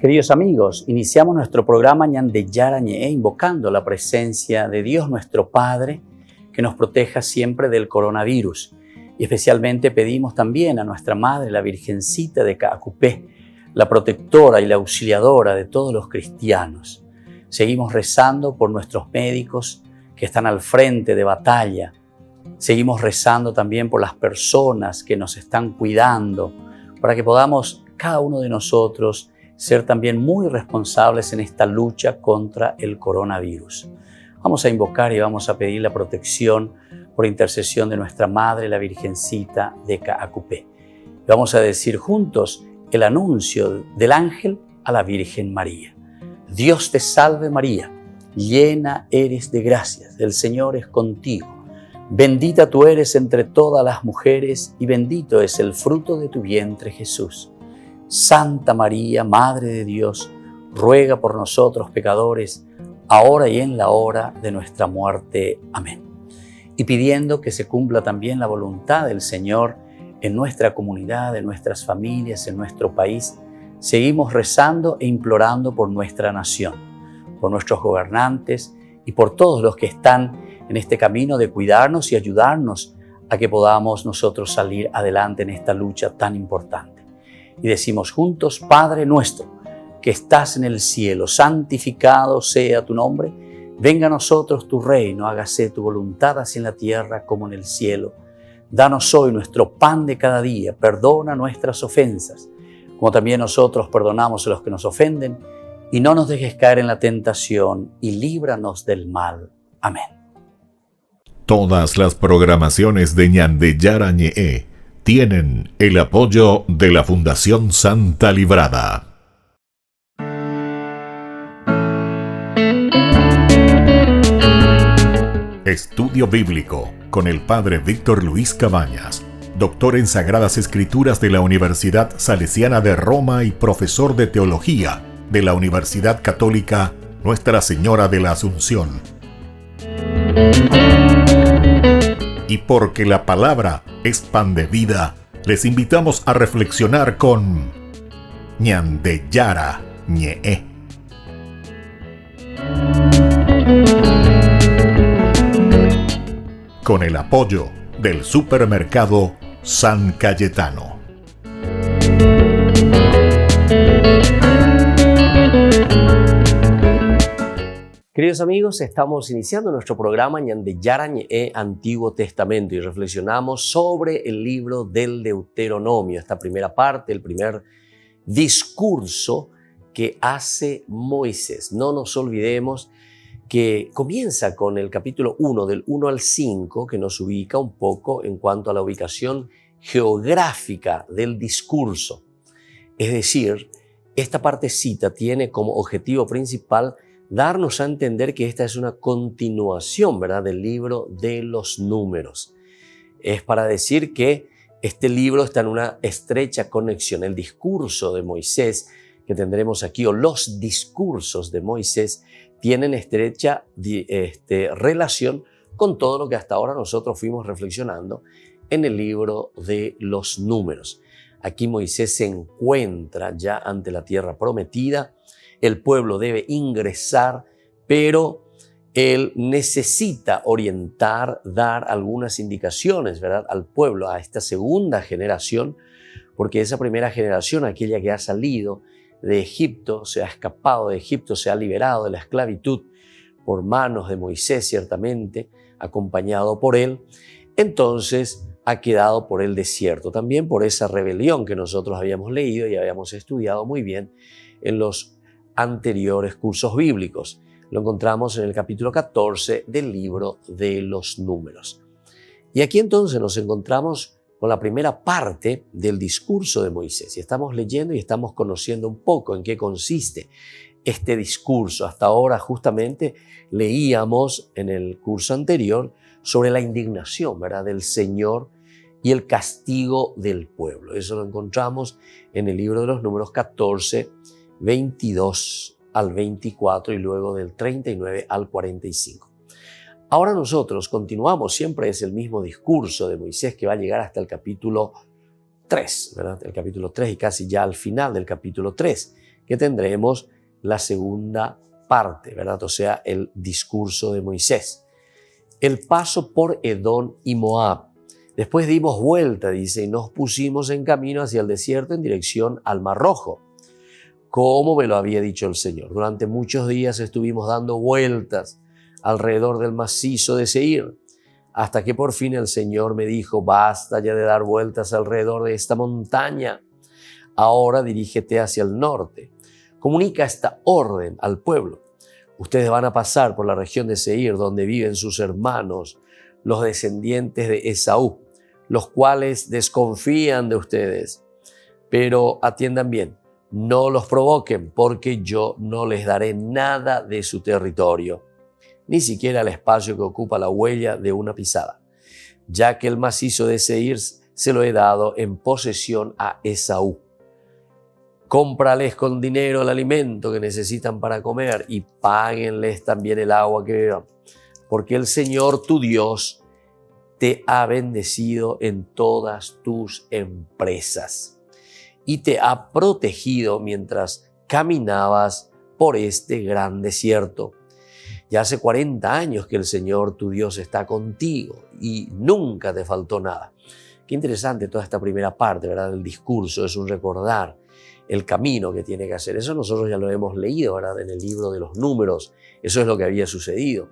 Queridos amigos, iniciamos nuestro programa Ñande Yarañe, invocando la presencia de Dios nuestro Padre, que nos proteja siempre del coronavirus. Y especialmente pedimos también a nuestra Madre, la Virgencita de Caacupé, la protectora y la auxiliadora de todos los cristianos. Seguimos rezando por nuestros médicos que están al frente de batalla. Seguimos rezando también por las personas que nos están cuidando, para que podamos, cada uno de nosotros, ser también muy responsables en esta lucha contra el coronavirus. Vamos a invocar y vamos a pedir la protección por intercesión de nuestra Madre, la Virgencita de Caacupé. Vamos a decir juntos el anuncio del ángel a la Virgen María. Dios te salve María, llena eres de gracias, el Señor es contigo. Bendita tú eres entre todas las mujeres y bendito es el fruto de tu vientre Jesús. Santa María, Madre de Dios, ruega por nosotros pecadores, ahora y en la hora de nuestra muerte. Amén. Y pidiendo que se cumpla también la voluntad del Señor en nuestra comunidad, en nuestras familias, en nuestro país, seguimos rezando e implorando por nuestra nación, por nuestros gobernantes y por todos los que están en este camino de cuidarnos y ayudarnos a que podamos nosotros salir adelante en esta lucha tan importante. Y decimos juntos, Padre nuestro, que estás en el cielo, santificado sea tu nombre. Venga a nosotros tu reino, hágase tu voluntad así en la tierra como en el cielo. Danos hoy nuestro pan de cada día, perdona nuestras ofensas, como también nosotros perdonamos a los que nos ofenden, y no nos dejes caer en la tentación, y líbranos del mal. Amén. Todas las programaciones de Ñande Yarañe tienen el apoyo de la Fundación Santa Librada. Estudio Bíblico con el Padre Víctor Luis Cabañas, doctor en Sagradas Escrituras de la Universidad Salesiana de Roma y profesor de Teología de la Universidad Católica Nuestra Señora de la Asunción. Y porque la palabra es pan de vida, les invitamos a reflexionar con Ñande Yarañe. Con el apoyo del supermercado San Cayetano. Queridos amigos, estamos iniciando nuestro programa Ñande Yarañe, Antiguo Testamento, y reflexionamos sobre el libro del Deuteronomio, esta primera parte, el primer discurso que hace Moisés. No nos olvidemos que comienza con el capítulo 1, del 1 al 5, que nos ubica un poco en cuanto a la ubicación geográfica del discurso. Es decir, esta partecita tiene como objetivo principal darnos a entender que esta es una continuación, ¿verdad?, del libro de los números. Es para decir que este libro está en una estrecha conexión. El discurso de Moisés que tendremos aquí, o los discursos de Moisés, tienen estrecha relación con todo lo que hasta ahora nosotros fuimos reflexionando en el libro de los números. Aquí Moisés se encuentra ya ante la tierra prometida. El pueblo debe ingresar, pero él necesita orientar, dar algunas indicaciones, ¿verdad?, al pueblo, a esta segunda generación, porque esa primera generación, aquella que ha salido de Egipto, se ha escapado de Egipto, se ha liberado de la esclavitud por manos de Moisés, ciertamente, acompañado por él, entonces ha quedado por el desierto, también por esa rebelión que nosotros habíamos leído y habíamos estudiado muy bien en los anteriores cursos bíblicos. Lo encontramos en el capítulo 14 del libro de los números. Y aquí entonces nos encontramos con la primera parte del discurso de Moisés. Y estamos leyendo y estamos conociendo un poco en qué consiste este discurso. Hasta ahora justamente leíamos en el curso anterior sobre la indignación, ¿verdad?, del Señor y el castigo del pueblo. Eso lo encontramos en el libro de los números 14, 22 al 24 y luego del 39 al 45. Ahora nosotros continuamos, siempre es el mismo discurso de Moisés que va a llegar hasta el capítulo 3, ¿verdad? El capítulo 3 y casi ya al final del capítulo 3, que tendremos la segunda parte, ¿verdad? O sea, el discurso de Moisés. El paso por Edom y Moab. Después dimos vuelta, dice, y nos pusimos en camino hacia el desierto en dirección al Mar Rojo, como me lo había dicho el Señor. Durante muchos días estuvimos dando vueltas alrededor del macizo de Seir, hasta que por fin el Señor me dijo, basta ya de dar vueltas alrededor de esta montaña. Ahora dirígete hacia el norte. Comunica esta orden al pueblo. Ustedes van a pasar por la región de Seir, donde viven sus hermanos, los descendientes de Esaú, los cuales desconfían de ustedes. Pero atiendan bien, no los provoquen, porque yo no les daré nada de su territorio, ni siquiera el espacio que ocupa la huella de una pisada, ya que el macizo de Seir se lo he dado en posesión a Esaú. Cómprales con dinero el alimento que necesitan para comer y páguenles también el agua que beban, porque el Señor tu Dios te ha bendecido en todas tus empresas y te ha protegido mientras caminabas por este gran desierto. Ya hace 40 años que el Señor tu Dios está contigo y nunca te faltó nada. Qué interesante toda esta primera parte, ¿verdad? El discurso es un recordar el camino que tiene que hacer. Eso nosotros ya lo hemos leído, ¿verdad? En el libro de los Números. Eso es lo que había sucedido.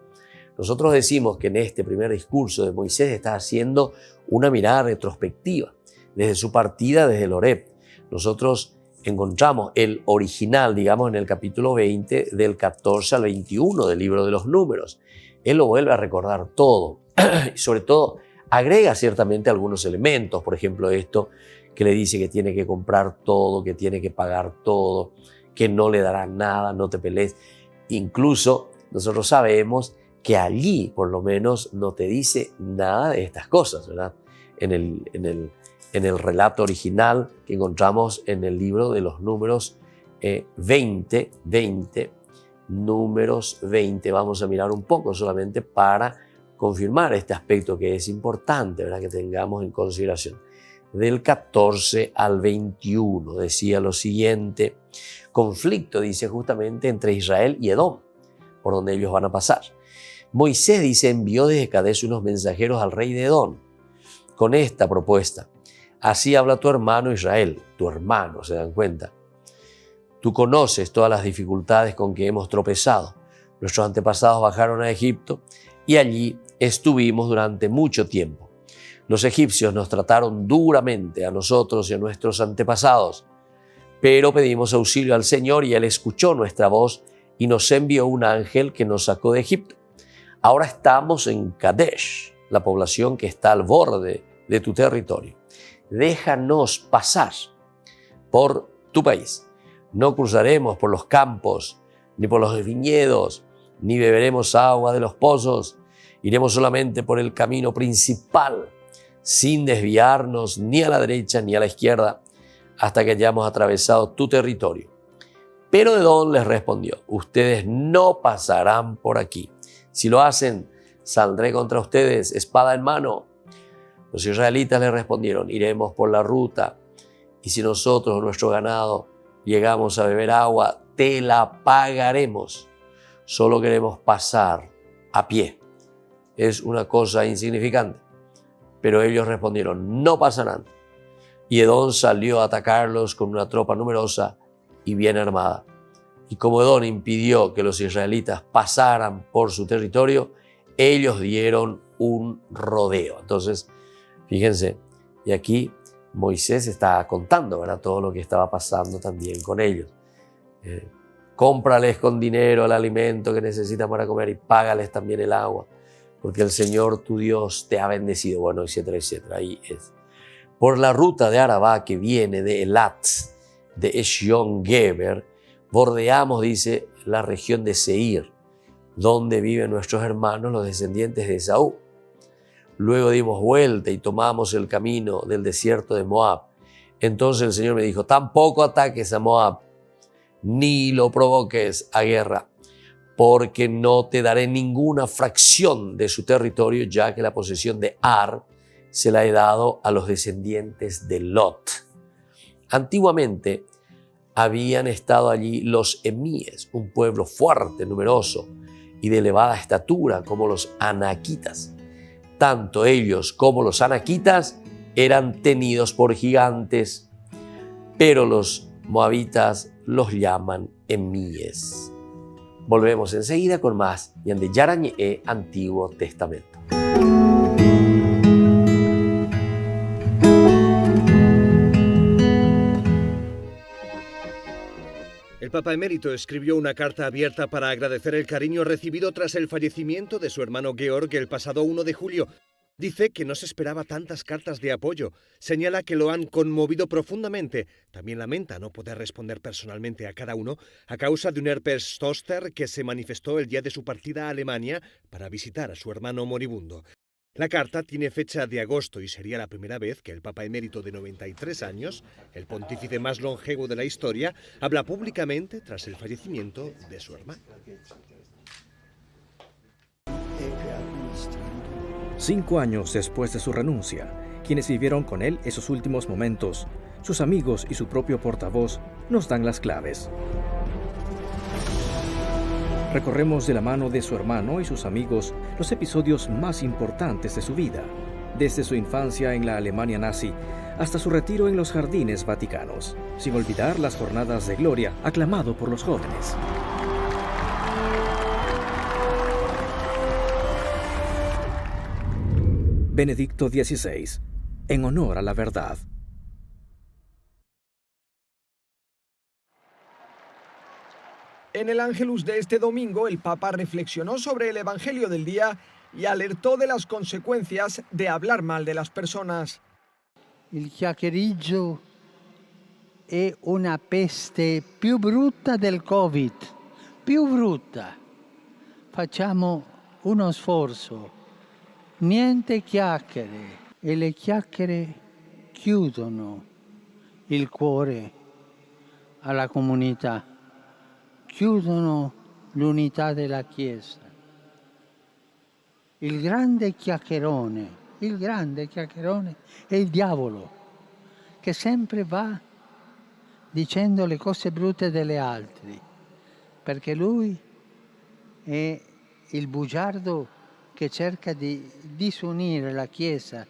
Nosotros decimos que en este primer discurso de Moisés está haciendo una mirada retrospectiva desde su partida desde el Horeb. Nosotros encontramos el original, digamos, en el capítulo 20, del 14 al 21 del libro de los Números. Él lo vuelve a recordar todo y sobre todo agrega ciertamente algunos elementos, por ejemplo esto que le dice que tiene que comprar todo, que tiene que pagar todo, que no le dará nada, no te pelees. Incluso nosotros sabemos que allí por lo menos no te dice nada de estas cosas, ¿verdad? En el relato original que encontramos en el libro de los Números 20, Números 20. Vamos a mirar un poco solamente para confirmar este aspecto que es importante, ¿verdad? Que tengamos en consideración. Del 14 al 21 decía lo siguiente: conflicto, dice, justamente entre Israel y Edom, por donde ellos van a pasar. Moisés, dice, envió desde Kadesh unos mensajeros al rey de Edom con esta propuesta: así habla tu hermano Israel, tu hermano, ¿se dan cuenta? Tú conoces todas las dificultades con que hemos tropezado. Nuestros antepasados bajaron a Egipto y allí estuvimos durante mucho tiempo. Los egipcios nos trataron duramente a nosotros y a nuestros antepasados, pero pedimos auxilio al Señor y Él escuchó nuestra voz y nos envió un ángel que nos sacó de Egipto. Ahora estamos en Kadesh, la población que está al borde de tu territorio. Déjanos pasar por tu país. No cruzaremos por los campos, ni por los viñedos, ni beberemos agua de los pozos. Iremos solamente por el camino principal, sin desviarnos ni a la derecha ni a la izquierda, hasta que hayamos atravesado tu territorio. Pero Edom les respondió: ustedes no pasarán por aquí. Si lo hacen, saldré contra ustedes, espada en mano. Los israelitas le respondieron: iremos por la ruta, y si nosotros o nuestro ganado llegamos a beber agua, te la pagaremos. Solo queremos pasar a pie. Es una cosa insignificante. Pero ellos respondieron: no pasarán. Y Edom salió a atacarlos con una tropa numerosa y bien armada. Y como Edom impidió que los israelitas pasaran por su territorio, ellos dieron un rodeo. Entonces, fíjense, y aquí Moisés está contando, ¿verdad?, todo lo que estaba pasando también con ellos. Cómprales con dinero el alimento que necesitan para comer y págales también el agua, porque el Señor tu Dios te ha bendecido, bueno, etcétera, etcétera. Ahí es. Por la ruta de Arabá que viene de Elat, de Eshión-Geber, bordeamos, dice, la región de Seir, donde viven nuestros hermanos, los descendientes de Esaú. Luego dimos vuelta y tomamos el camino del desierto de Moab. Entonces el Señor me dijo: tampoco ataques a Moab, ni lo provoques a guerra, porque no te daré ninguna fracción de su territorio, ya que la posesión de Ar se la he dado a los descendientes de Lot. Antiguamente, habían estado allí los emíes, un pueblo fuerte, numeroso y de elevada estatura como los anaquitas. Tanto ellos como los anaquitas eran tenidos por gigantes, pero los moabitas los llaman emíes. Volvemos enseguida con más Ñande Yarañe'e, Antiguo Testamento. El Papa Emérito escribió una carta abierta para agradecer el cariño recibido tras el fallecimiento de su hermano Georg el pasado 1 de julio. Dice que no se esperaba tantas cartas de apoyo. Señala que lo han conmovido profundamente. También lamenta no poder responder personalmente a cada uno a causa de un herpes zóster que se manifestó el día de su partida a Alemania para visitar a su hermano moribundo. La carta tiene fecha de agosto y sería la primera vez que el Papa Emérito de 93 años, el pontífice más longevo de la historia, habla públicamente tras el fallecimiento de su hermano. 5 años después de su renuncia, quienes vivieron con él esos últimos momentos, sus amigos y su propio portavoz, nos dan las claves. Recorremos de la mano de su hermano y sus amigos los episodios más importantes de su vida, desde su infancia en la Alemania nazi hasta su retiro en los jardines vaticanos, sin olvidar las jornadas de gloria aclamado por los jóvenes. Benedicto XVI, en honor a la verdad. En el Ángelus de este domingo, el Papa reflexionó sobre el Evangelio del día y alertó de las consecuencias de hablar mal de las personas. Il chiacchiericcio è una peste più brutta del Covid, più brutta. Facciamo uno sforzo, niente chiacchiere, e le chiacchiere chiudono il cuore alla comunità. Chiudono l'unità della Chiesa. Il grande chiacchierone è il diavolo, che sempre va dicendo le cose brutte delle altre, perché lui è il bugiardo che cerca di disunire la Chiesa,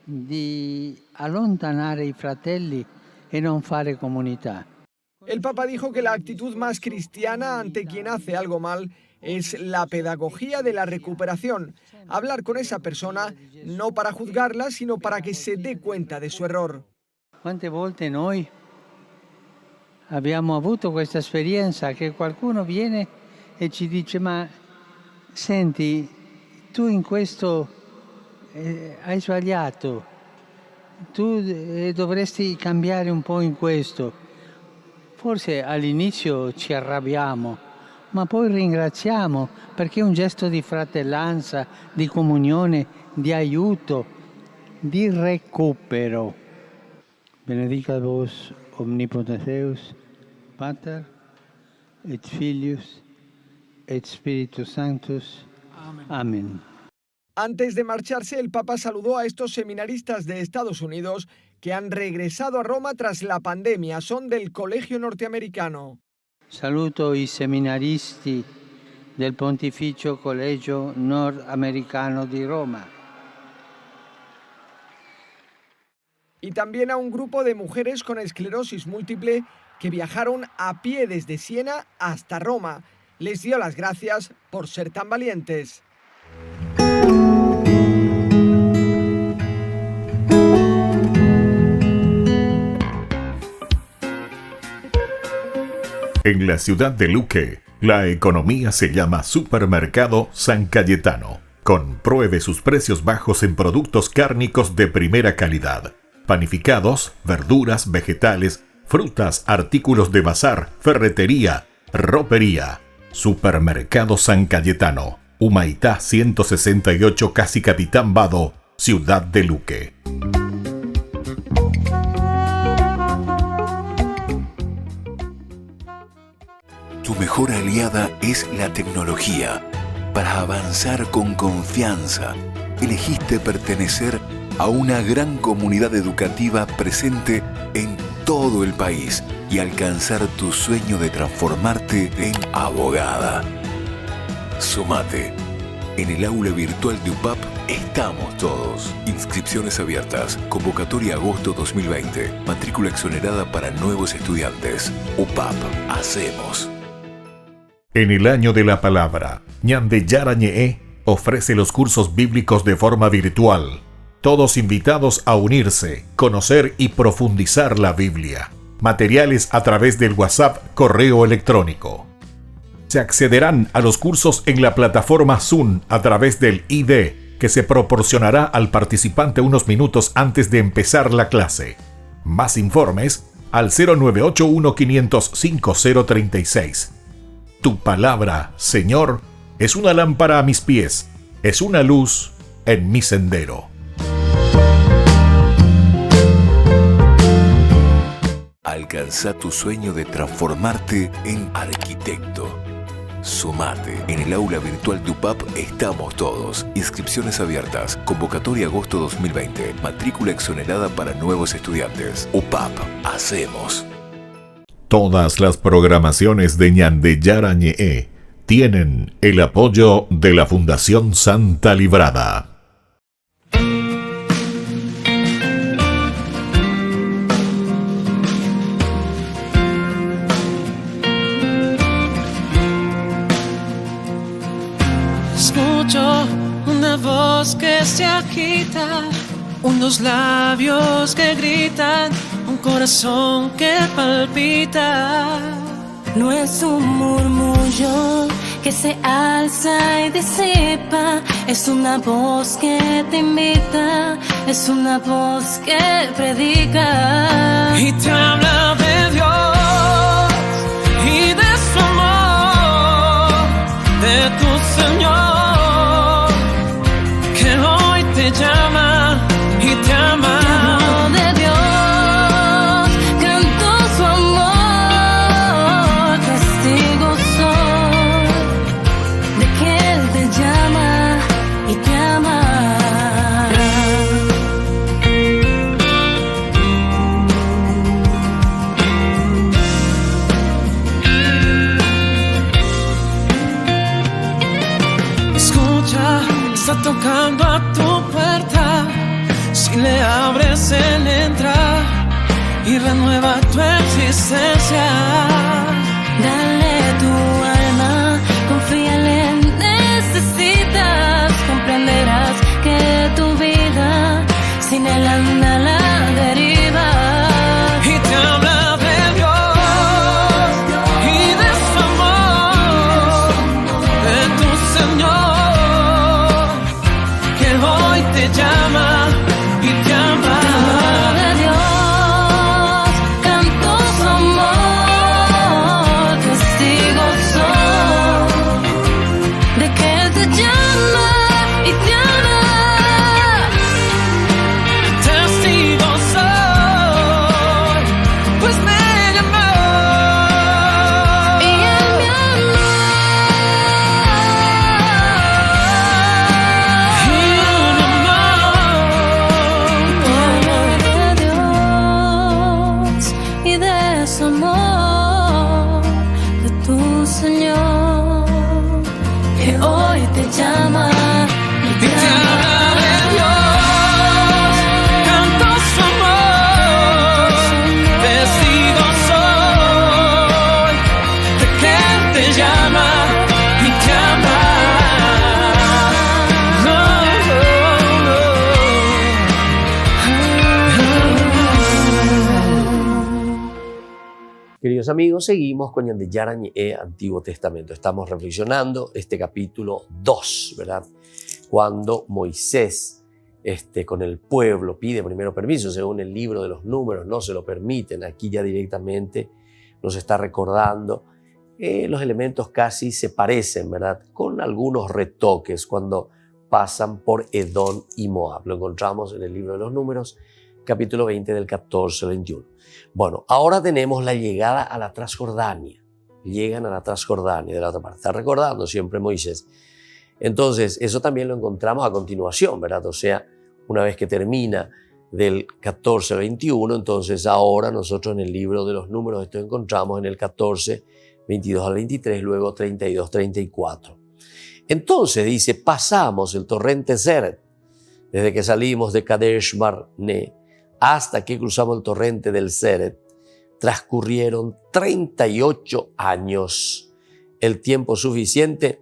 di allontanare i fratelli e non fare comunità. El Papa dijo que la actitud más cristiana ante quien hace algo mal es la pedagogía de la recuperación. Hablar con esa persona no para juzgarla, sino para que se dé cuenta de su error. Quante volte noi abbiamo avuto questa esperienza che qualcuno viene e ci dice: ma senti, tu in questo hai sbagliato, tu dovresti cambiare un po' in questo. Forse all'inizio ci arrabbiamo, ma poi ringraziamo perché è un gesto di fratellanza, di comunione, di aiuto, di recupero. Benedicat vos omnipotens Deus, Pater et Filius et Spiritus Sanctus. Amén. Antes de marcharse, el Papa saludó a estos seminaristas de Estados Unidos que han regresado a Roma tras la pandemia. Son del Colegio Norteamericano. Saluto i seminaristi del Pontificio Collegio Nordamericano di Roma. Y también a un grupo de mujeres con esclerosis múltiple que viajaron a pie desde Siena hasta Roma. Les dio las gracias por ser tan valientes. En la ciudad de Luque, la economía se llama Supermercado San Cayetano. Compruebe sus precios bajos en productos cárnicos de primera calidad. Panificados, verduras, vegetales, frutas, artículos de bazar, ferretería, ropería. Supermercado San Cayetano, Humaitá 168, Casi Capitán Vado, ciudad de Luque. Tu mejor aliada es la tecnología. Para avanzar con confianza, elegiste pertenecer a una gran comunidad educativa presente en todo el país y alcanzar tu sueño de transformarte en abogada. Sumate. En el aula virtual de UPAP estamos todos. Inscripciones abiertas. Convocatoria agosto 2020. Matrícula exonerada para nuevos estudiantes. UPAP. Hacemos. En el año de la palabra, Ñande Yarañe ofrece los cursos bíblicos de forma virtual. Todos invitados a unirse, conocer y profundizar la Biblia. Materiales a través del WhatsApp, correo electrónico. Se accederán a los cursos en la plataforma Zoom a través del ID, que se proporcionará al participante unos minutos antes de empezar la clase. Más informes al 0981-500-5036. Tu palabra, Señor, es una lámpara a mis pies, es una luz en mi sendero. Alcanza tu sueño de transformarte en arquitecto. Sumate. En el aula virtual de UPAP estamos todos. Inscripciones abiertas. Convocatoria agosto 2020. Matrícula exonerada para nuevos estudiantes. UPAP. Hacemos. Todas las programaciones de Ñande Yarañe tienen el apoyo de la Fundación Santa Librada. Escucho una voz que se agita, unos labios que gritan, un corazón que palpita. No es un murmullo que se alza y disipa, es una voz que te invita, es una voz que predica. Y te habla de Dios y de su amor, de tu Señor, que hoy te llama y te ama. Está tocando a tu puerta, si le abres él entra y renueva tu existencia. Dale tu alma, confíale, necesitas, comprenderás que tu vida sin él anda a la deriva. Y te habla de Dios y de su amor, de tu Señor, hoy te llama y te ama. De Dios, canto su amor, testigo soy de que Él te llama y te ama. Testigo soy, pues me llamó y Él me amó. Y de su amor, de tu Señor, que hoy te llama y te ama. de Dios, canto su amor, testigo soy de que Él te llama y te ama. Queridos amigos, seguimos con Ñande Yarañe, Antiguo Testamento. Estamos reflexionando este capítulo 2, ¿verdad? Cuando Moisés con el pueblo pide primero permiso, según el libro de los números, no se lo permiten. Aquí ya directamente nos está recordando. Los elementos casi se parecen, ¿verdad? Con algunos retoques cuando pasan por Edom y Moab. Lo encontramos en el libro de los números, capítulo 20 del 14 al 21. Bueno, ahora tenemos la llegada a la Transjordania. Llegan a la Transjordania de la otra parte. Está recordando siempre Moisés. Entonces, eso también lo encontramos a continuación, ¿verdad? O sea, una vez que termina del 14 al 21, entonces ahora nosotros en el libro de los números esto encontramos en el 14, 22 al 23, luego 32, 34. Entonces dice, pasamos el torrente Zeret, desde que salimos de Kadesh Barnea hasta que cruzamos el torrente del Zeret, transcurrieron 38 años, el tiempo suficiente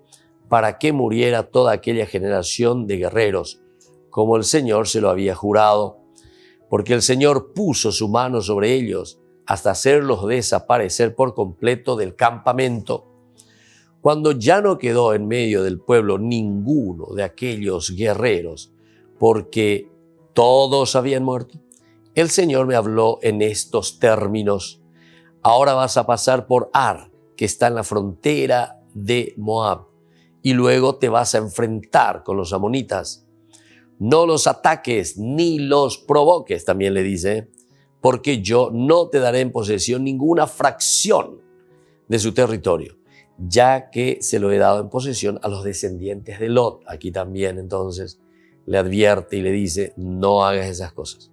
para que muriera toda aquella generación de guerreros, como el Señor se lo había jurado, porque el Señor puso su mano sobre ellos hasta hacerlos desaparecer por completo del campamento. Cuando ya no quedó en medio del pueblo ninguno de aquellos guerreros, porque todos habían muerto, el Señor me habló en estos términos: ahora vas a pasar por Ar, que está en la frontera de Moab, y luego te vas a enfrentar con los amonitas. No los ataques ni los provoques, también le dice, porque yo no te daré en posesión ninguna fracción de su territorio, ya que se lo he dado en posesión a los descendientes de Lot. Aquí también entonces le advierte y le dice, no hagas esas cosas.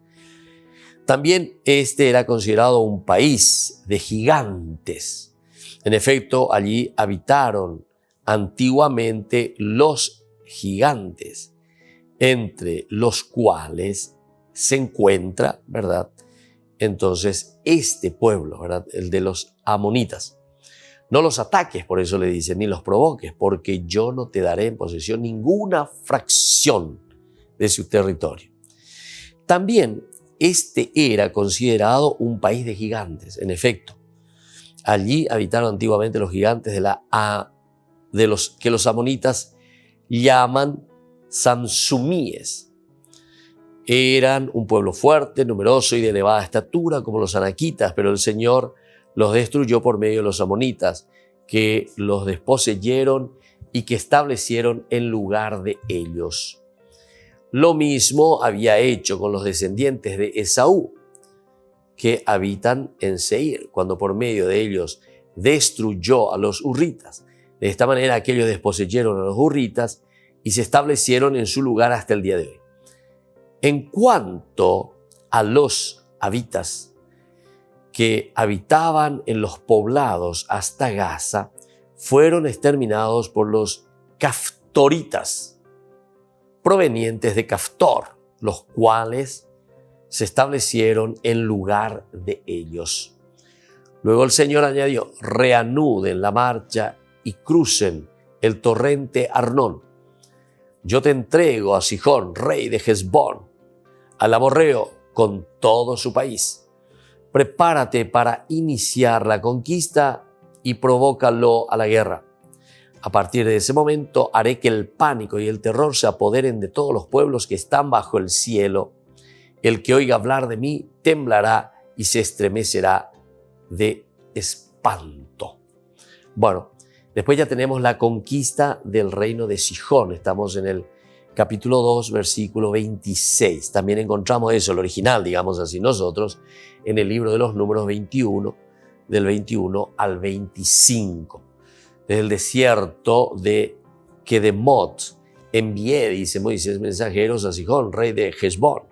También este era considerado un país de gigantes. En efecto, allí habitaron antiguamente los gigantes, entre los cuales se encuentra, ¿verdad? Entonces, este pueblo, ¿verdad? El de los amonitas. No los ataques, por eso le dice, ni los provoques, porque yo no te daré en posesión ninguna fracción de su territorio. También este era considerado un país de gigantes. En efecto, allí habitaron antiguamente los gigantes de los que los amonitas llaman Samsumíes. Eran un pueblo fuerte, numeroso y de elevada estatura como los anaquitas, pero el Señor los destruyó por medio de los amonitas, que los desposeyeron y que establecieron en lugar de ellos. Lo mismo había hecho con los descendientes de Esaú, que habitan en Seir, cuando por medio de ellos destruyó a los hurritas. De esta manera aquellos desposeyeron a los hurritas y se establecieron en su lugar hasta el día de hoy. En cuanto a los habitas que habitaban en los poblados hasta Gaza, fueron exterminados por los caftoritas, provenientes de Caftor, los cuales se establecieron en lugar de ellos. Luego el Señor añadió, reanuden la marcha y crucen el torrente Arnón. Yo te entrego a Sihón, rey de Hesbón, al amorreo con todo su país. Prepárate para iniciar la conquista y provócalo a la guerra. A partir de ese momento haré que el pánico y el terror se apoderen de todos los pueblos que están bajo el cielo. El que oiga hablar de mí temblará y se estremecerá de espanto. Bueno, después ya tenemos la conquista del reino de Sihón. Estamos en el capítulo 2, versículo 26. También encontramos eso, el original, digamos así nosotros, en el libro de los números 21, del 21 al 25. Desde el desierto de Kedemot envié, dice Moisés, mensajeros a Sihón, rey de Hesbón,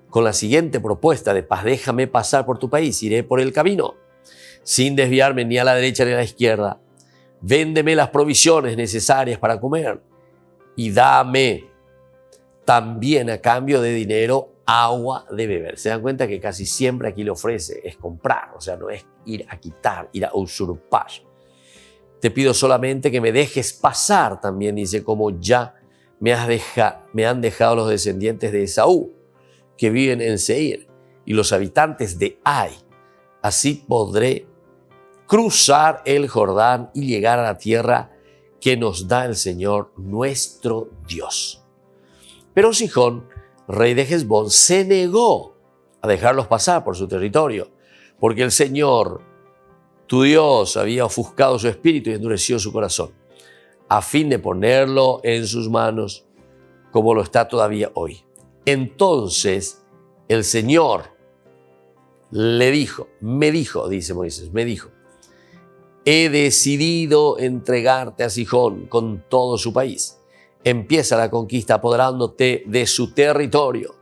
con la siguiente propuesta de paz: déjame pasar por tu país, iré por el camino, sin desviarme ni a la derecha ni a la izquierda. Véndeme las provisiones necesarias para comer y dame también a cambio de dinero agua de beber. Se dan cuenta que casi siempre aquí le ofrece es comprar, o sea, no es ir a quitar, ir a usurpar. Te pido solamente que me dejes pasar, también dice, como ya me han dejado los descendientes de Esaú, que viven en Seir, y los habitantes de Ai. Así podré cruzar el Jordán y llegar a la tierra que nos da el Señor nuestro Dios. Pero Sihón, rey de Hesbón, se negó a dejarlos pasar por su territorio, porque el Señor, tu Dios, había ofuscado su espíritu y endureció su corazón, a fin de ponerlo en sus manos, como lo está todavía hoy. Entonces el Señor me dijo, dice Moisés, me dijo, he decidido entregarte a Sihón con todo su país. Empieza la conquista apoderándote de su territorio.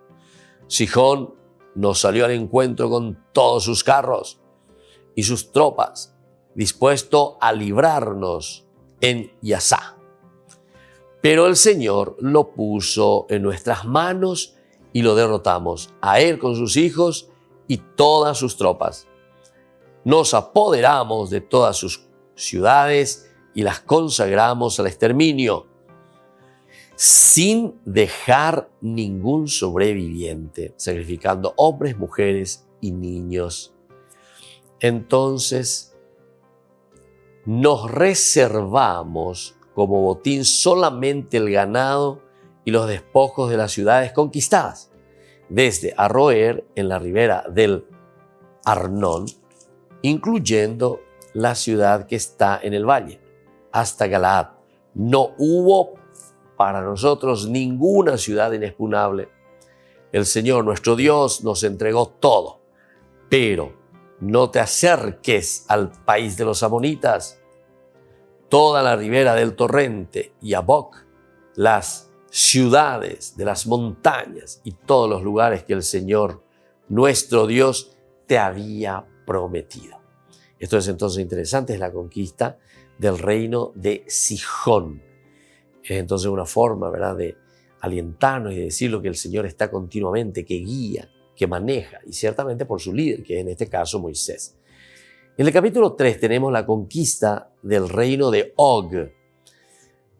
Sihón nos salió al encuentro con todos sus carros y sus tropas, dispuesto a librarnos en Yazá. Pero el Señor lo puso en nuestras manos y lo derrotamos, a él con sus hijos y todas sus tropas. Nos apoderamos de todas sus ciudades y las consagramos al exterminio, sin dejar ningún sobreviviente, sacrificando hombres, mujeres y niños. Entonces nos reservamos como botín solamente el ganado y los despojos de las ciudades conquistadas, desde Aroer en la ribera del Arnón, incluyendo la ciudad que está en el valle, hasta Galaad. No hubo para nosotros ninguna ciudad inexpugnable. El Señor nuestro Dios nos entregó todo, pero no te acerques al país de los amonitas, toda la ribera del torrente, Yabok, las ciudades de las montañas y todos los lugares que el Señor nuestro Dios te había prometido. Esto es entonces interesante, es la conquista del reino de Sihón. Es entonces una forma, ¿verdad?, de alientarnos y de decir lo que el Señor está continuamente, que guía, que maneja, y ciertamente por su líder, que es en este caso Moisés. En el capítulo 3 tenemos la conquista del reino de Og.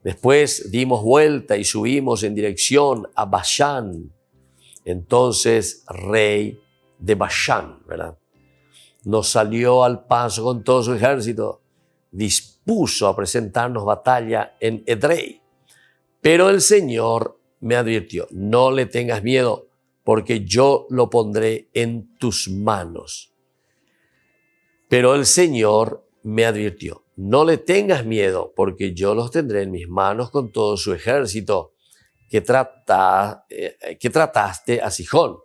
Después dimos vuelta y subimos en dirección a Bashán, entonces rey de Bashán, ¿verdad? Nos salió al paso con todo su ejército, dispuso a presentarnos batalla en Edrei. Pero el Señor me advirtió, no le tengas miedo, porque yo lo pondré en tus manos. Pero el Señor me advirtió, no le tengas miedo, porque yo los tendré en mis manos con todo su ejército, que trataste a Sihón,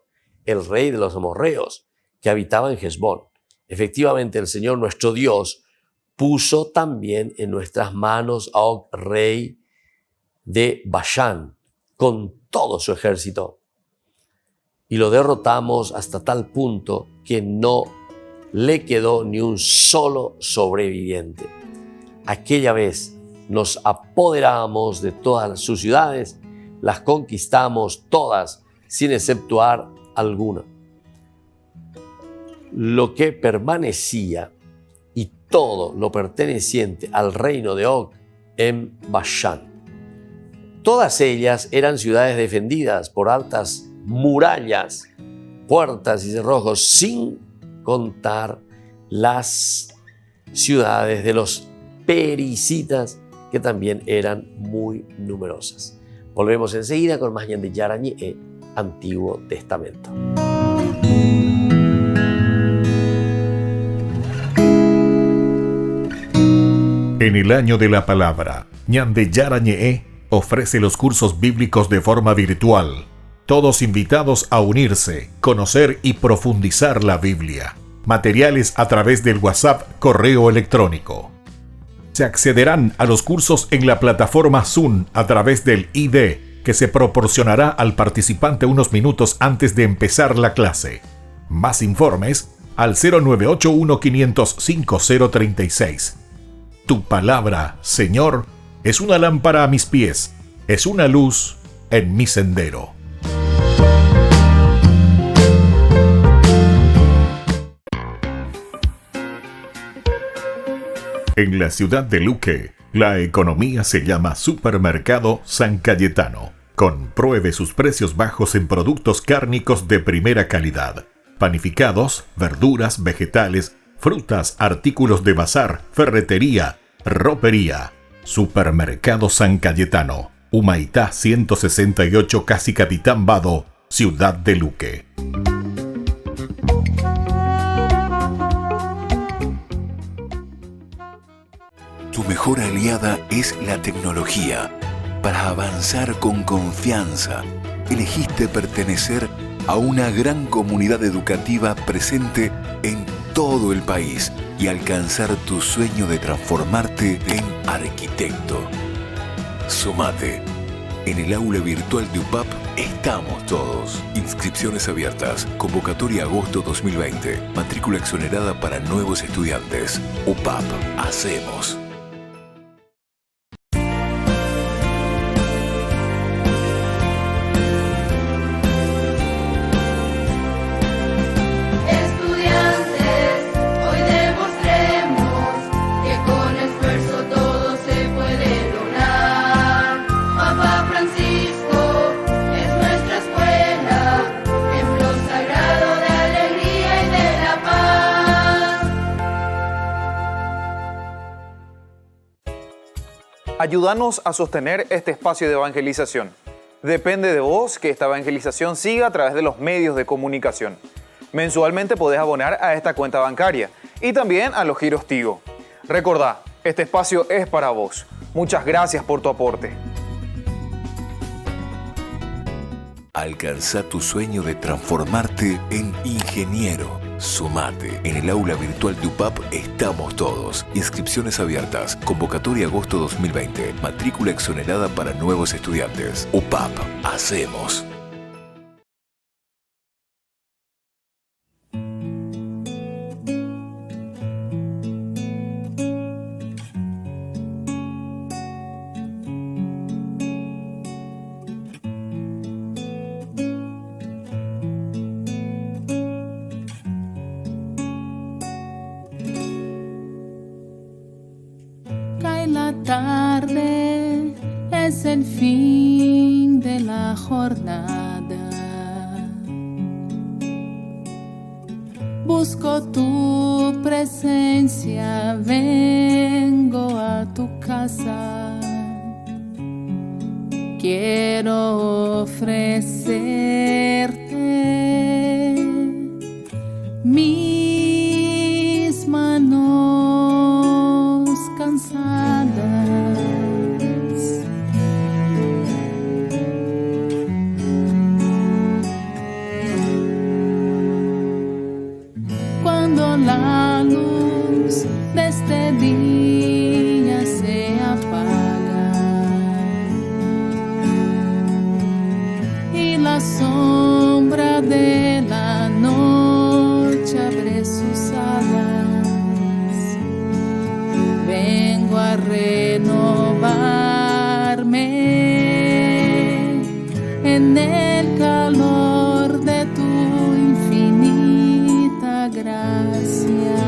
el rey de los amorreos, que habitaba en Hesbón. Efectivamente, el Señor nuestro Dios puso también en nuestras manos a Og, rey de Bashán, con todo su ejército. Y lo derrotamos hasta tal punto que no le quedó ni un solo sobreviviente. Aquella vez nos apoderamos de todas sus ciudades, las conquistamos todas, sin exceptuar alguna. Lo que permanecía y todo lo perteneciente al reino de Og en Bashán. Todas ellas eran ciudades defendidas por altas murallas, puertas y cerrojos, sin contar las ciudades de los perisitas, que también eran muy numerosas. Volvemos enseguida con más Ñan de Yarañe, Antiguo Testamento. En el año de la palabra, Ñan de Yarañe ofrece los cursos bíblicos de forma virtual. Todos invitados a unirse, conocer y profundizar la Biblia. Materiales a través del WhatsApp, correo electrónico. Se accederán a los cursos en la plataforma Zoom a través del ID, que se proporcionará al participante unos minutos antes de empezar la clase. Más informes al 0981-500-5036. Tu palabra, Señor, es una lámpara a mis pies, es una luz en mi sendero. En la ciudad de Luque, la economía se llama Supermercado San Cayetano. Compruebe sus precios bajos en productos cárnicos de primera calidad. Panificados, verduras, vegetales, frutas, artículos de bazar, ferretería, ropería. Supermercado San Cayetano, Humaitá 168, Casi Capitán Vado, Ciudad de Luque. Tu mejor aliada es la tecnología. Para avanzar con confianza, elegiste pertenecer a una gran comunidad educativa presente en todo el país y alcanzar tu sueño de transformarte en arquitecto. Sumate. En el aula virtual de UPAP estamos todos. Inscripciones abiertas. Convocatoria agosto 2020. Matrícula exonerada para nuevos estudiantes. UPAP. Hacemos. Ayúdanos a sostener este espacio de evangelización. Depende de vos que esta evangelización siga a través de los medios de comunicación. Mensualmente podés abonar a esta cuenta bancaria y también a los giros Tigo. Recordá, este espacio es para vos. Muchas gracias por tu aporte. Alcanza tu sueño de transformarte en ingeniero. Sumate. En el aula virtual de UPAP estamos todos. Inscripciones abiertas. Convocatoria agosto 2020. Matrícula exonerada para nuevos estudiantes. UPAP. Hacemos. Tarde es el fin de la jornada. Busco tu presencia, vengo a tu casa. Quiero ofrecerte mis manos cansadas. Cuando la luz de este día se apaga y la sombra de la noche abre sus alas, vengo a renovarme en el calor de tu infinita gracia.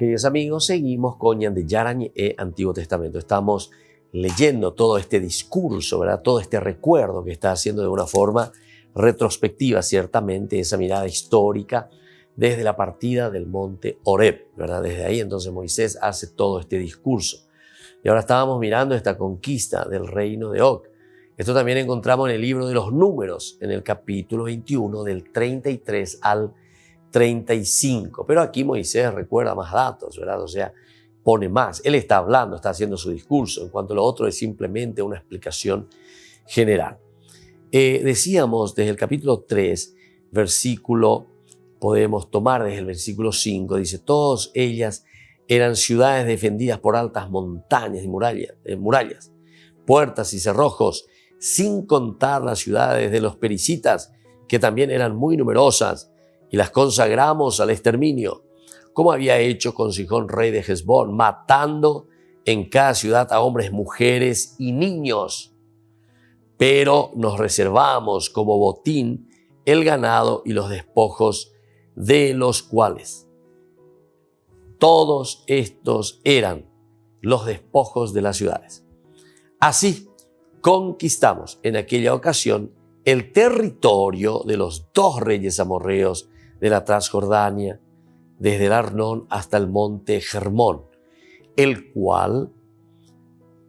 Queridos amigos, seguimos con Ñan de Yarañe Antiguo Testamento. Estamos leyendo todo este discurso, ¿verdad? Todo este recuerdo que está haciendo de una forma retrospectiva, ciertamente, esa mirada histórica desde la partida del monte Horeb, ¿verdad? Desde ahí entonces Moisés hace todo este discurso. Y ahora estábamos mirando esta conquista del reino de Og. Esto también encontramos en el libro de los Números, en el capítulo 21, del 33 al 35. Pero aquí Moisés recuerda más datos, ¿verdad? O sea, pone más. Él está hablando, está haciendo su discurso. En cuanto a lo otro es simplemente una explicación general. Decíamos desde el capítulo 3, podemos tomar desde el versículo 5, dice, todas ellas eran ciudades defendidas por altas montañas y murallas, puertas y cerrojos, sin contar las ciudades de los pericitas, que también eran muy numerosas, y las consagramos al exterminio, como había hecho con Sihón, rey de Hesbón, matando en cada ciudad a hombres, mujeres y niños. Pero nos reservamos como botín el ganado y los despojos de los cuales. Todos estos eran los despojos de las ciudades. Así conquistamos en aquella ocasión el territorio de los 2 reyes amorreos de la Transjordania, desde el Arnón hasta el monte Hermón, el cual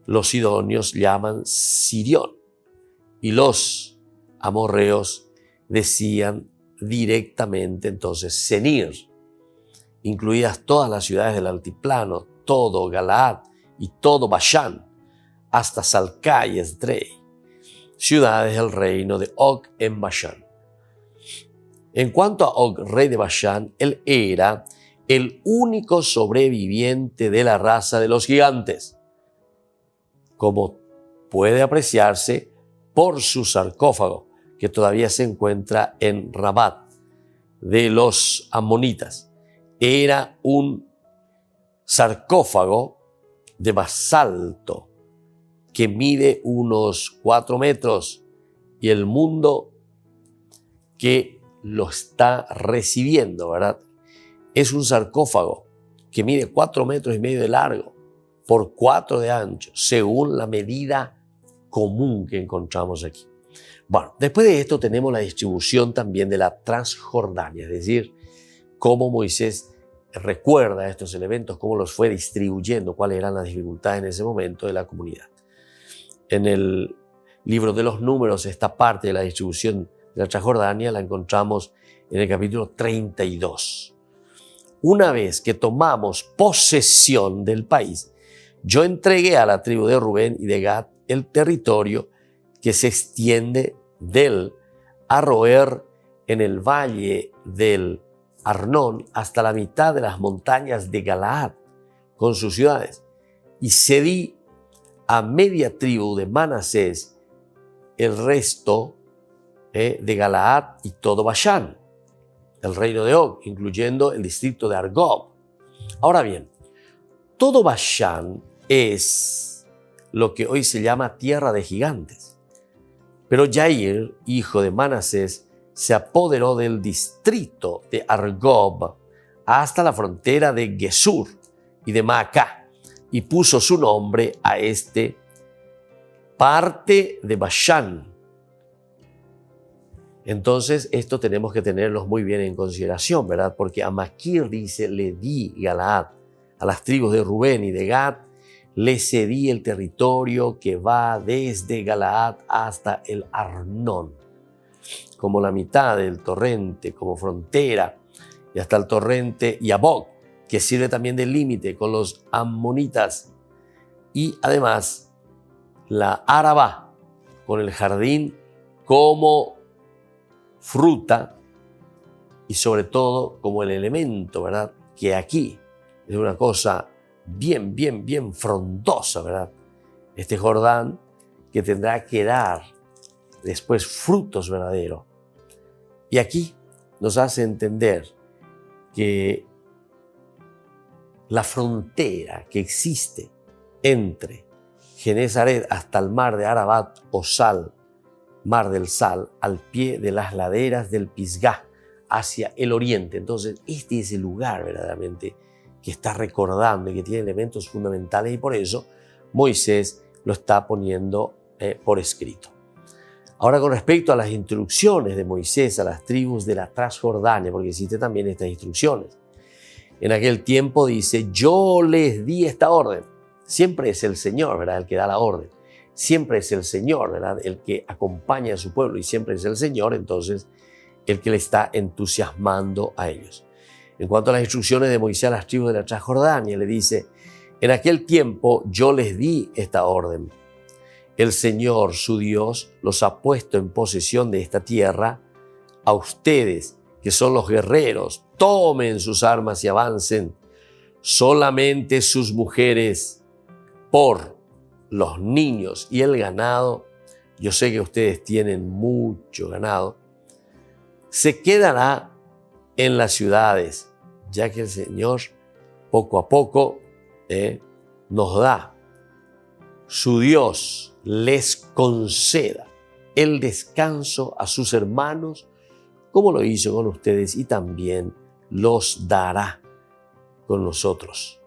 los sidonios llaman Sirión, y los amorreos decían directamente entonces Senir, incluidas todas las ciudades del altiplano, todo Galaad y todo Bashán, hasta Salcá y Esdrei, ciudades del reino de Og en Bashán. En cuanto a Og, rey de Bashán, él era el único sobreviviente de la raza de los gigantes, como puede apreciarse por su sarcófago, que todavía se encuentra en Rabat de los amonitas. Era un sarcófago de basalto que mide unos 4 metros y el mundo que lo está recibiendo, ¿verdad? Es un sarcófago que mide 4,5 metros de largo por 4 de ancho, según la medida común que encontramos aquí. Bueno, después de esto tenemos la distribución también de la Transjordania, es decir, cómo Moisés recuerda estos elementos, cómo los fue distribuyendo, cuáles eran las dificultades en ese momento de la comunidad. En el libro de los Números, esta parte de la distribución de la Transjordania la encontramos en el capítulo 32. Una vez que tomamos posesión del país, yo entregué a la tribu de Rubén y de Gad el territorio que se extiende del Aroer en el valle del Arnón hasta la mitad de las montañas de Galaad con sus ciudades, y cedí a media tribu de Manasés el resto de Galaad y todo Bashán, el reino de Og, incluyendo el distrito de Argob. Ahora bien, todo Bashán es lo que hoy se llama tierra de gigantes. Pero Yair, hijo de Manasés, se apoderó del distrito de Argob hasta la frontera de Gesur y de Maacá, y puso su nombre a este parte de Bashán. Entonces, esto tenemos que tenerlos muy bien en consideración, ¿verdad? Porque a Maquir dice, le di Galaad, a las tribus de Rubén y de Gad, le cedí el territorio que va desde Galaad hasta el Arnón, como la mitad del torrente, como frontera, y hasta el torrente Yabok, que sirve también de límite con los amonitas, y además la Arabá, con el jardín como fruta y sobre todo como el elemento, ¿verdad? Que aquí es una cosa bien frondosa, ¿verdad? Este Jordán que tendrá que dar después frutos verdaderos. Y aquí nos hace entender que la frontera que existe entre Genezaret hasta el mar de Arabat o Sal, mar del Sal, al pie de las laderas del Pisgah, hacia el oriente. Entonces, este es el lugar verdaderamente que está recordando y que tiene elementos fundamentales, y por eso Moisés lo está poniendo por escrito. Ahora, con respecto a las instrucciones de Moisés a las tribus de la Transjordania, porque existen también estas instrucciones. En aquel tiempo dice, yo les di esta orden. Siempre es el Señor, ¿verdad?, el que da la orden. Siempre es el Señor, ¿verdad?, el que acompaña a su pueblo, y siempre es el Señor, entonces, el que le está entusiasmando a ellos. En cuanto a las instrucciones de Moisés a las tribus de la Transjordania, le dice, en aquel tiempo yo les di esta orden. El Señor, su Dios, los ha puesto en posesión de esta tierra. A ustedes, que son los guerreros, tomen sus armas y avancen. Solamente sus mujeres, por los niños y el ganado, yo sé que ustedes tienen mucho ganado, se quedará en las ciudades, ya que el Señor poco a poco nos da, su Dios les conceda el descanso a sus hermanos, como lo hizo con ustedes, y también los dará con nosotros.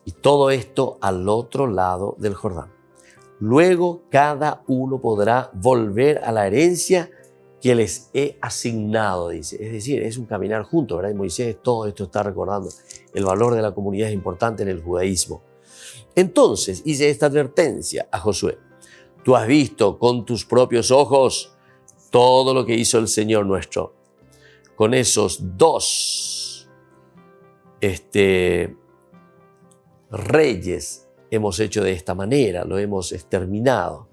Y todo esto al otro lado del Jordán. Luego cada uno podrá volver a la herencia que les he asignado, dice. Es decir, es un caminar juntos, ¿verdad? Y Moisés todo esto está recordando. El valor de la comunidad es importante en el judaísmo. Entonces hice esta advertencia a Josué. Tú has visto con tus propios ojos todo lo que hizo el Señor nuestro. Con esos dos reyes hemos hecho de esta manera, lo hemos exterminado.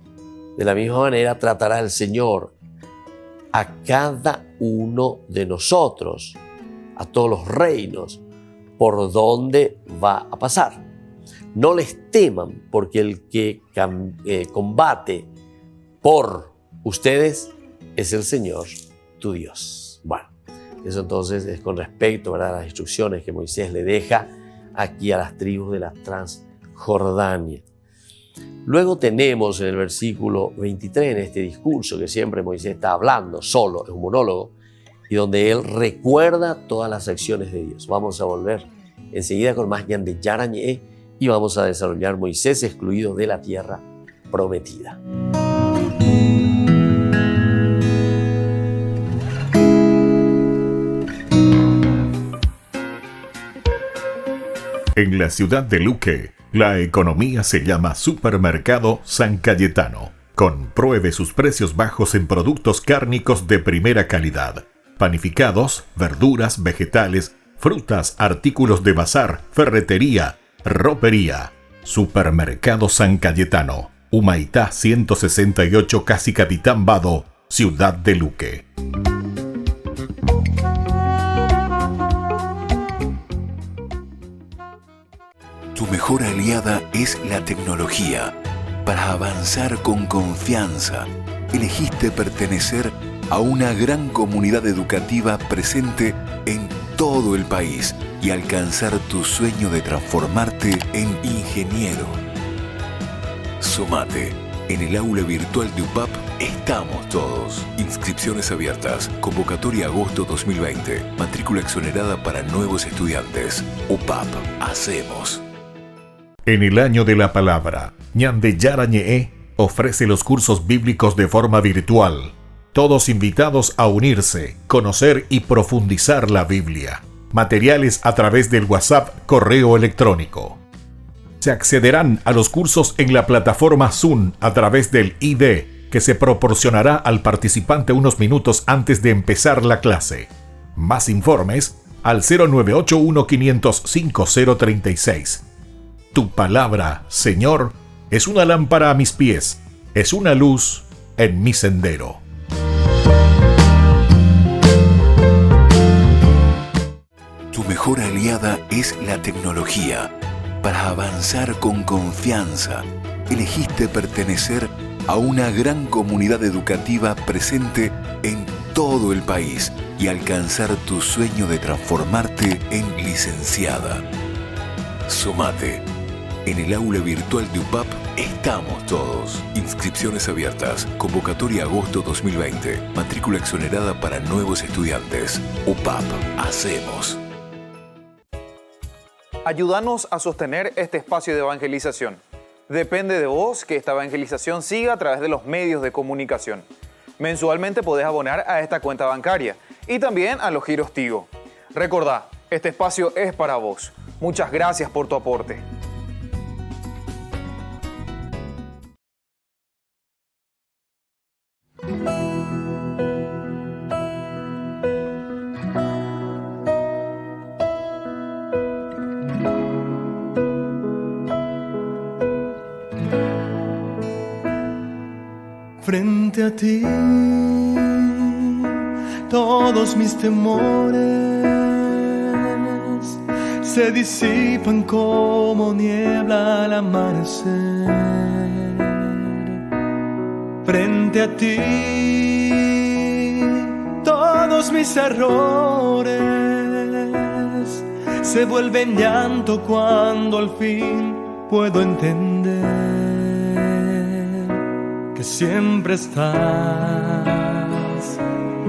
De la misma manera tratará el Señor a cada uno de nosotros, a todos los reinos, por donde va a pasar. No les teman, porque el que combate por ustedes es el Señor, tu Dios. Bueno, eso entonces es con respecto, ¿verdad?, a las instrucciones que Moisés le deja aquí a las tribus de la Transjordania. Luego tenemos en el versículo 23, en este discurso que siempre Moisés está hablando solo, es un monólogo, y donde él recuerda todas las acciones de Dios. Vamos a volver enseguida con más Ñan de Yarañé y vamos a desarrollar Moisés excluido de la tierra prometida. En la ciudad de Luque, la economía se llama Supermercado San Cayetano. Compruebe sus precios bajos en productos cárnicos de primera calidad. Panificados, verduras, vegetales, frutas, artículos de bazar, ferretería, ropería. Supermercado San Cayetano, Humaitá 168, Casi Capitán Vado, ciudad de Luque. Tu mejor aliada es la tecnología. Para avanzar con confianza, elegiste pertenecer a una gran comunidad educativa presente en todo el país y alcanzar tu sueño de transformarte en ingeniero. Sumate. En el aula virtual de UPAP estamos todos. Inscripciones abiertas. Convocatoria agosto 2020. Matrícula exonerada para nuevos estudiantes. UPAP. Hacemos. En el año de la palabra, Ñan de Yarañé ofrece los cursos bíblicos de forma virtual. Todos invitados a unirse, conocer y profundizar la Biblia. Materiales a través del WhatsApp, correo electrónico. Se accederán a los cursos en la plataforma Zoom a través del ID, que se proporcionará al participante unos minutos antes de empezar la clase. Más informes al 0981-500-5036. Tu palabra, Señor, es una lámpara a mis pies, es una luz en mi sendero. Tu mejor aliada es la tecnología. Para avanzar con confianza, elegiste pertenecer a una gran comunidad educativa presente en todo el país y alcanzar tu sueño de transformarte en licenciada. Sumate. En el aula virtual de UPAP estamos todos. Inscripciones abiertas. Convocatoria agosto 2020. Matrícula exonerada para nuevos estudiantes. UPAP. Hacemos. Ayúdanos a sostener este espacio de evangelización. Depende de vos que esta evangelización siga a través de los medios de comunicación. Mensualmente podés abonar a esta cuenta bancaria y también a los giros Tigo. Recordá, este espacio es para vos. Muchas gracias por tu aporte. Frente a ti, todos mis temores se disipan como niebla al amanecer. Frente a ti, todos mis errores se vuelven llanto cuando al fin puedo entender que siempre estás,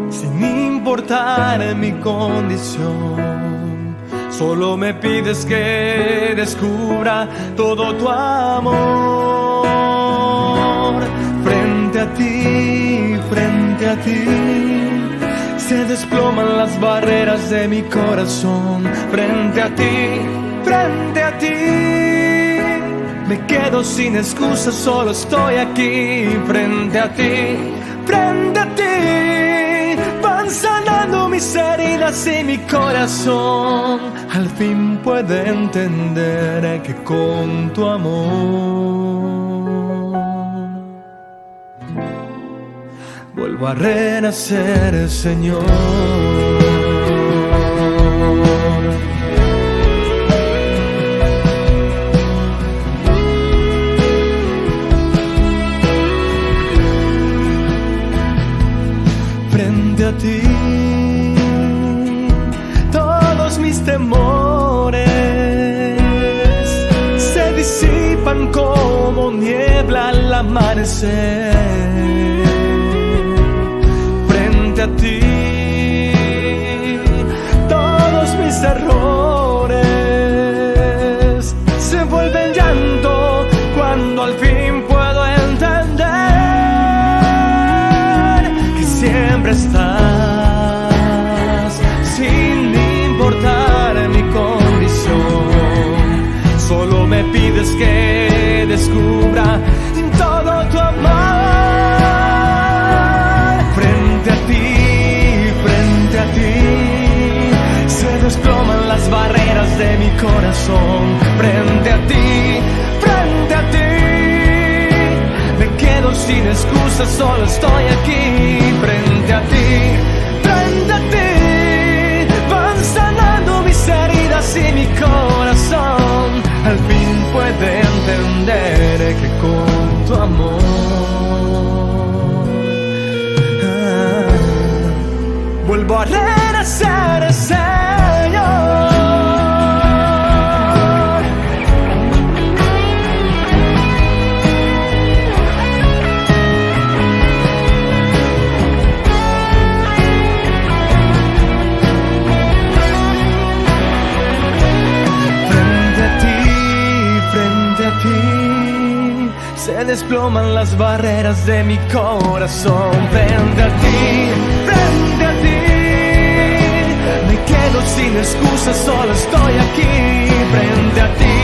sin importar mi condición. Solo me pides que descubra todo tu amor. Frente a ti, se desploman las barreras de mi corazón. Frente a ti, me quedo sin excusas, solo estoy aquí. Frente a ti, van sanando mis heridas y mi corazón al fin puede entender que con tu amor vuelvo a renacer, Señor. Frente a ti, todos mis temores se disipan como niebla al amanecer. Frente a ti, todos mis errores se vuelven llanto cuando al fin puedo entender que siempre estás, sin importar mi condición. Solo me pides que descubra todo tu amor. Frente a ti, se desploman las barreras de mi corazón. Frente a ti, me quedo sin excusas, solo estoy aquí. Frente a ti, van sanando mis heridas y mi corazón al fin puede entender que con tu amor vuelvo a renacer, Señor. Frente a ti, se desploman las barreras de mi corazón. Frente a ti, me quedo sin excusas, solo estoy aquí. Frente a ti,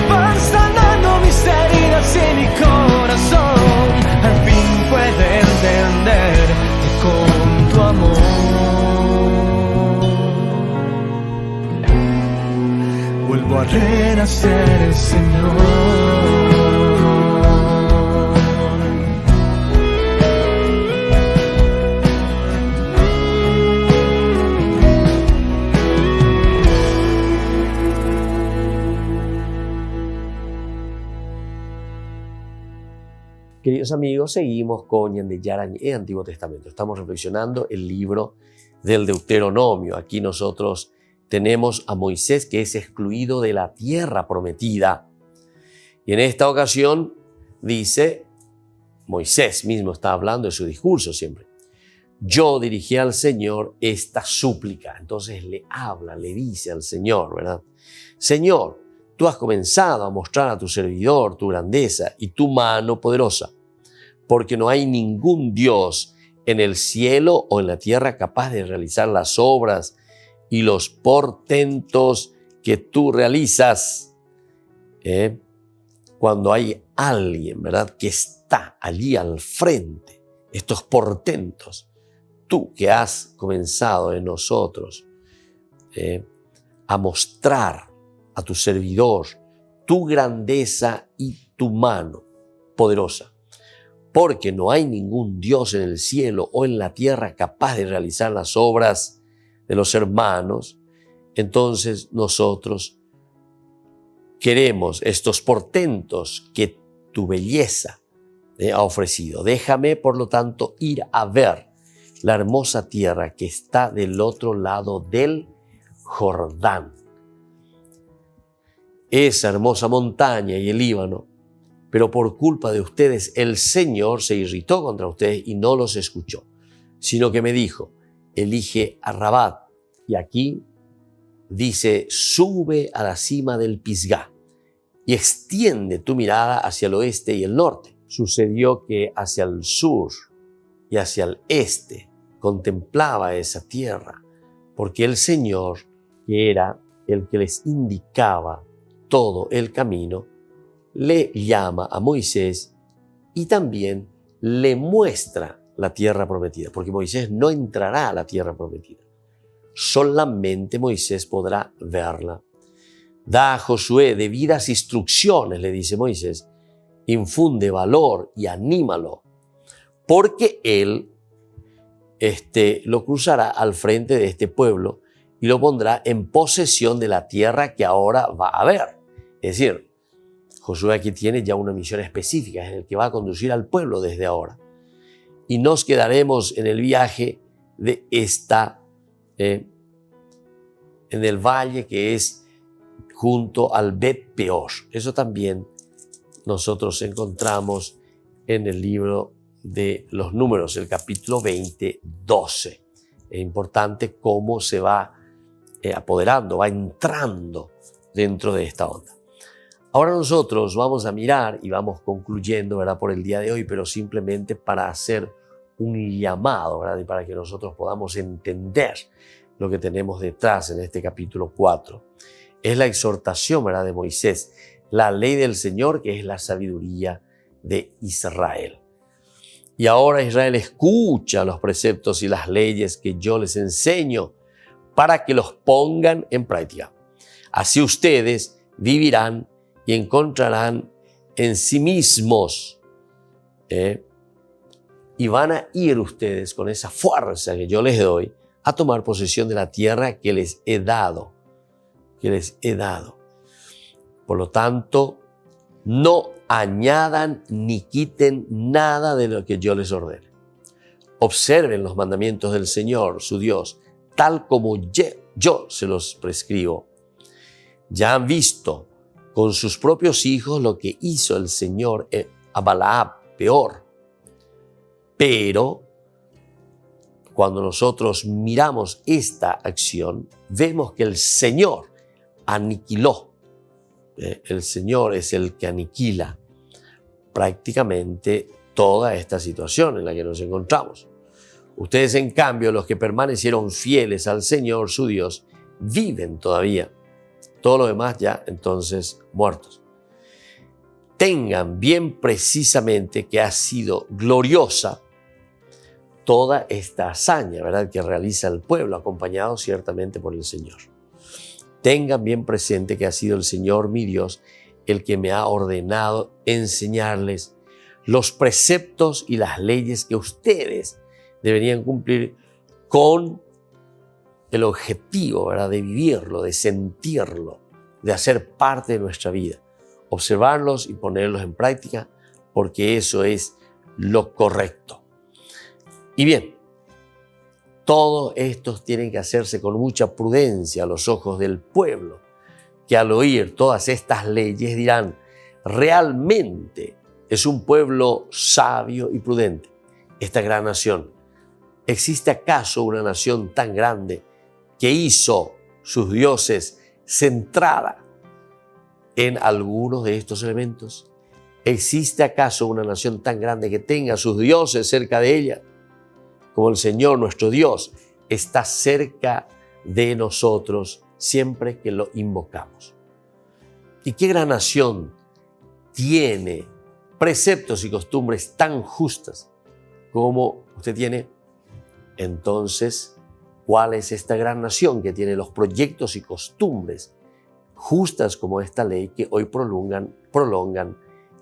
van sanando mis heridas y mi corazón al fin puede entender que con tu amor vuelvo a renacer, Señor. Queridos amigos, seguimos con Ñandeyarañe, Antiguo Testamento. Estamos reflexionando el libro del Deuteronomio. Aquí nosotros tenemos a Moisés, que es excluido de la tierra prometida. Y en esta ocasión dice, Moisés mismo está hablando de su discurso siempre: yo dirigí al Señor esta súplica. Entonces le habla, le dice al Señor, ¿verdad? Señor, tú has comenzado a mostrar a tu servidor tu grandeza y tu mano poderosa, porque no hay ningún Dios en el cielo o en la tierra capaz de realizar las obras y los portentos que tú realizas. Cuando hay alguien, ¿verdad?, que está allí al frente, estos portentos, tú que has comenzado en nosotros a mostrar a tu servidor tu grandeza y tu mano poderosa, porque no hay ningún Dios en el cielo o en la tierra capaz de realizar las obras de los hermanos, entonces nosotros queremos estos portentos que tu belleza ha ofrecido. Déjame, por lo tanto, ir a ver la hermosa tierra que está del otro lado del Jordán. Esa hermosa montaña y el Líbano, pero por culpa de ustedes el Señor se irritó contra ustedes y no los escuchó, sino que me dijo, elige a Rabat. Y aquí dice, sube a la cima del Pisgá y extiende tu mirada hacia el oeste y el norte. Sucedió que hacia el sur y hacia el este contemplaba esa tierra, porque el Señor, que era el que les indicaba todo el camino, le llama a Moisés y también le muestra la tierra prometida, porque Moisés no entrará a la tierra prometida. Solamente Moisés podrá verla. Da a Josué debidas instrucciones, le dice Moisés, infunde valor y anímalo, porque él lo cruzará al frente de este pueblo y lo pondrá en posesión de la tierra que ahora va a ver. Es decir, Josué aquí tiene ya una misión específica en el que va a conducir al pueblo desde ahora. Y nos quedaremos en el viaje de en el valle que es junto al Bet Peor. Eso también nosotros encontramos en el libro de los Números, el capítulo 20, 12. Es importante cómo se va apoderando, va entrando dentro de esta onda. Ahora nosotros vamos a mirar y vamos concluyendo, ¿verdad?, por el día de hoy, pero simplemente para hacer un llamado, ¿verdad?, y para que nosotros podamos entender lo que tenemos detrás en este capítulo 4. Es la exhortación, ¿verdad?, de Moisés, la ley del Señor, que es la sabiduría de Israel. Y ahora Israel escucha los preceptos y las leyes que yo les enseño para que los pongan en práctica. Así ustedes vivirán y encontrarán en sí mismos. Y van a ir ustedes con esa fuerza que yo les doy a tomar posesión de la tierra que les he dado. Por lo tanto, no añadan ni quiten nada de lo que yo les ordene. Observen los mandamientos del Señor, su Dios, tal como yo se los prescribo. Ya han visto con sus propios hijos lo que hizo el Señor a Balaam, Peor. Pero cuando nosotros miramos esta acción, vemos que el Señor aniquiló. El Señor es el que aniquila prácticamente toda esta situación en la que nos encontramos. Ustedes, en cambio, los que permanecieron fieles al Señor, su Dios, viven todavía. Todo lo demás ya, entonces, muertos. Tengan bien precisamente que ha sido gloriosa toda esta hazaña, ¿verdad?, que realiza el pueblo, acompañado ciertamente por el Señor. Tengan bien presente que ha sido el Señor mi Dios el que me ha ordenado enseñarles los preceptos y las leyes que ustedes deberían cumplir con el objetivo, ¿verdad?, de vivirlo, de sentirlo, de hacer parte de nuestra vida. Observarlos y ponerlos en práctica, porque eso es lo correcto. Y bien, todo esto tiene que hacerse con mucha prudencia a los ojos del pueblo, que al oír todas estas leyes dirán, realmente es un pueblo sabio y prudente, esta gran nación. ¿Existe acaso una nación tan grande que hizo sus dioses centrada en algunos de estos elementos? ¿Existe acaso una nación tan grande que tenga sus dioses cerca de ella? Como el Señor, nuestro Dios, está cerca de nosotros siempre que lo invocamos. ¿Y qué gran nación tiene preceptos y costumbres tan justas como usted tiene? Entonces, ¿cuál es esta gran nación que tiene los proyectos y costumbres justas como esta ley que hoy prolongan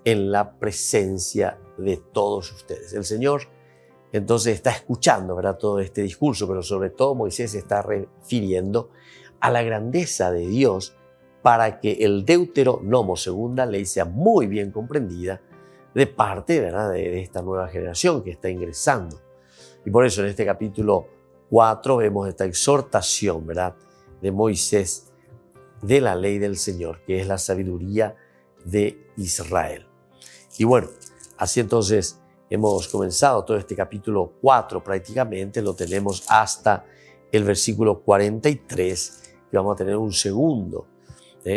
en la presencia de todos ustedes? El Señor entonces está escuchando, ¿verdad?, todo este discurso, pero sobre todo Moisés se está refiriendo a la grandeza de Dios para que el Deuteronomio, segunda ley, sea muy bien comprendida de parte, ¿verdad?, de esta nueva generación que está ingresando. Y por eso en este capítulo 4 vemos esta exhortación, ¿verdad?, de Moisés de la ley del Señor, que es la sabiduría de Israel. Y bueno, así entonces hemos comenzado todo este capítulo 4, prácticamente lo tenemos hasta el versículo 43, y vamos a tener un segundo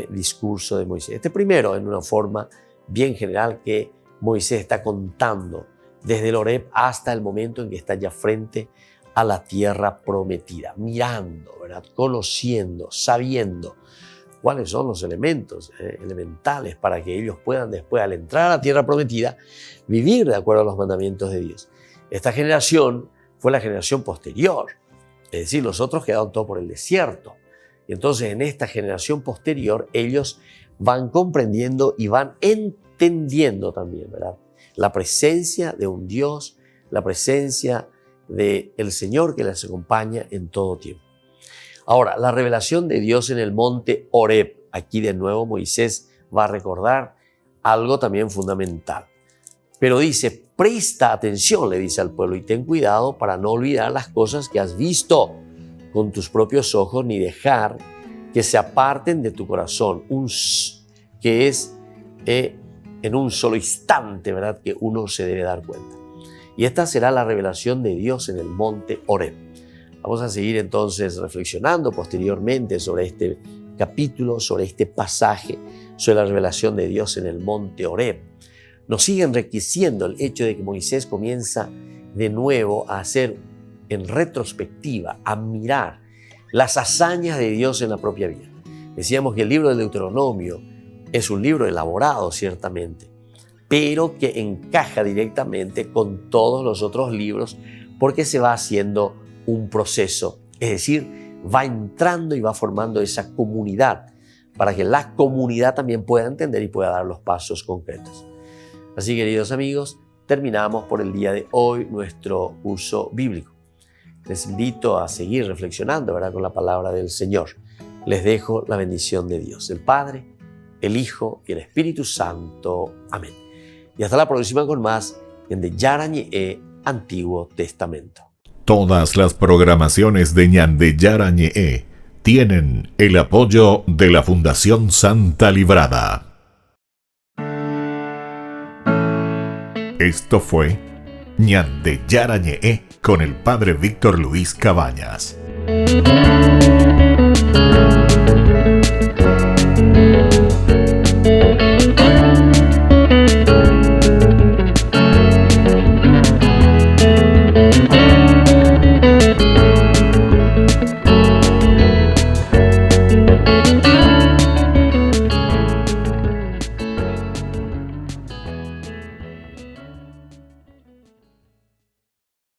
discurso de Moisés. Este primero en una forma bien general que Moisés está contando desde el Horeb hasta el momento en que está ya frente a la tierra prometida, mirando, ¿verdad?, conociendo, sabiendo cuáles son los elementos elementales para que ellos puedan después, al entrar a la tierra prometida, vivir de acuerdo a los mandamientos de Dios. Esta generación fue la generación posterior, es decir, los otros quedaron todos por el desierto. Y entonces en esta generación posterior ellos van comprendiendo y van entendiendo también, ¿verdad?, la presencia de un Dios, la presencia del Señor que les acompaña en todo tiempo. Ahora, la revelación de Dios en el monte Horeb. Aquí de nuevo Moisés va a recordar algo también fundamental. Pero dice, presta atención, le dice al pueblo, y ten cuidado para no olvidar las cosas que has visto con tus propios ojos, ni dejar que se aparten de tu corazón, que es en un solo instante, ¿verdad?, que uno se debe dar cuenta. Y esta será la revelación de Dios en el monte Horeb. Vamos a seguir entonces reflexionando posteriormente sobre este capítulo, sobre este pasaje, sobre la revelación de Dios en el monte Horeb. Nos sigue enriqueciendo el hecho de que Moisés comienza de nuevo a hacer en retrospectiva, a mirar las hazañas de Dios en la propia vida. Decíamos que el libro del Deuteronomio es un libro elaborado ciertamente, pero que encaja directamente con todos los otros libros porque se va haciendo un proceso, es decir, va entrando y va formando esa comunidad para que la comunidad también pueda entender y pueda dar los pasos concretos. Así, queridos amigos, terminamos por el día de hoy nuestro curso bíblico. Les invito a seguir reflexionando, ¿verdad?, con la palabra del Señor. Les dejo la bendición de Dios, el Padre, el Hijo y el Espíritu Santo. Amén. Y hasta la próxima con más en Yarañe Antiguo Testamento. Todas las programaciones de Ñande Yarañe tienen el apoyo de la Fundación Santa Librada. Esto fue Ñande Yarañe con el Padre Víctor Luis Cabañas.